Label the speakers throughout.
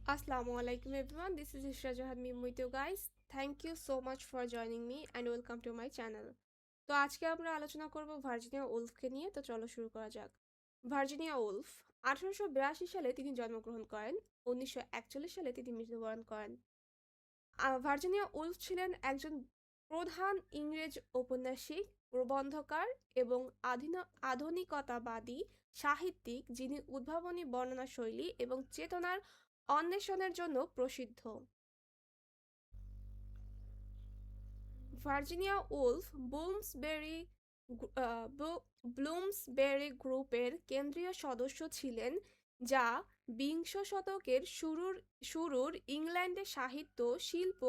Speaker 1: Assalamualaikum everyone, this is Ishra Jahan Mim with you guys. Thank you so much for joining me and welcome to my channel. তো আজকে আমরা আলোচনা করব Virginia উলফকে নিয়ে। তো চলো শুরু করা যাক। ভার্জিনিয়া উলফ 1882 সালে তিনি জন্মগ্রহণ করেন। 1941 সালে তিনি মৃত্যুবরণ করেন। ভার্জিনিয়া উলফ ছিলেন একজন প্রধান ইংরেজ ঔপন্যাসিক, প্রবন্ধকার এবং আধুনিকতাবাদী সাহিত্যিক, যিনি উদ্ভাবনী বর্ণনা শৈলী এবং চেতনার অন্বেষণের জন্য প্রসিদ্ধ। ভার্জিনিয়া উলফ ব্লুমসবেরি গ্রুপের কেন্দ্রীয় সদস্য ছিলেন, যা বিংশ শতকের শুরুর ইংল্যান্ডে সাহিত্য, শিল্প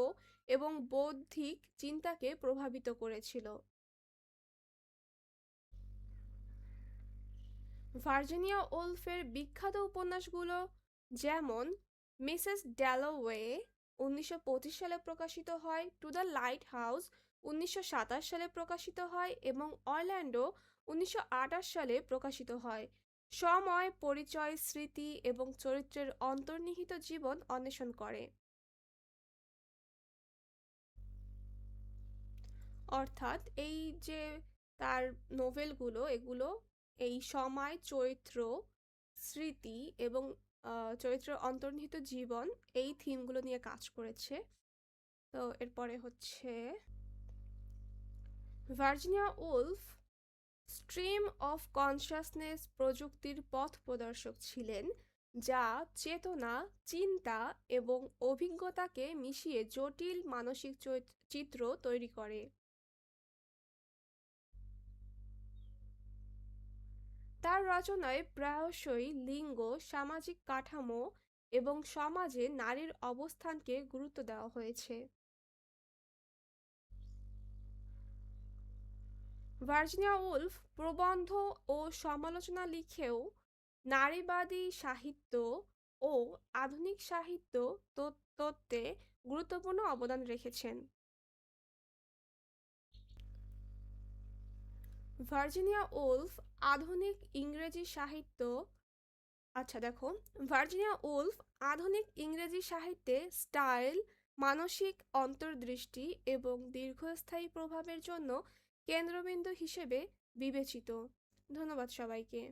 Speaker 1: এবং বৌদ্ধিক চিন্তাকে প্রভাবিত করেছিল। ভার্জিনিয়া উলফের বিখ্যাত উপন্যাসগুলো যেমন মিসেস ড্যালোওয়ে 1925 সালে প্রকাশিত হয়, টু দ্য লাইট হাউস 1927 সালে প্রকাশিত হয় এবং অরল্যান্ডো 1928 সালে প্রকাশিত হয়, সময়, পরিচয়, স্মৃতি এবং চরিত্রের অন্তর্নিহিত জীবন অন্বেষণ করে। অর্থাৎ এই যে তার নোভেলগুলো, এগুলো এই সময়, চরিত্র, স্মৃতি এবং চরিত্রের অন্তর্নিহিত জীবন, এই থিমগুলো নিয়ে কাজ করেছে। তো এরপরে হচ্ছে Virginia Wolf stream of consciousness প্রযুক্তির পথ প্রদর্শক ছিলেন, যা চেতনা, চিন্তা এবং অভিজ্ঞতাকে মিশিয়ে জটিল মানসিক চিত্র তৈরি করে। তার রচনায় প্রায়শই লিঙ্গ, সামাজিক কাঠামো এবং সমাজে নারীর অবস্থানকে গুরুত্ব দেওয়া হয়েছে। ভার্জিনিয়া উলফ প্রবন্ধ ও সমালোচনা লিখেও নারীবাদী সাহিত্য ও আধুনিক সাহিত্য তত্ত্বে গুরুত্বপূর্ণ অবদান রেখেছেন। ভার্জিনিয়া উলফ আধুনিক ইংরেজি সাহিত্য ভার্জিনিয়া উলফ আধুনিক ইংরেজি সাহিত্যে স্টাইল, মানসিক অন্তর্দৃষ্টি এবং দীর্ঘস্থায়ী প্রভাবের জন্য কেন্দ্রবিন্দু হিসেবে বিবেচিত। ধন্যবাদ সবাইকে।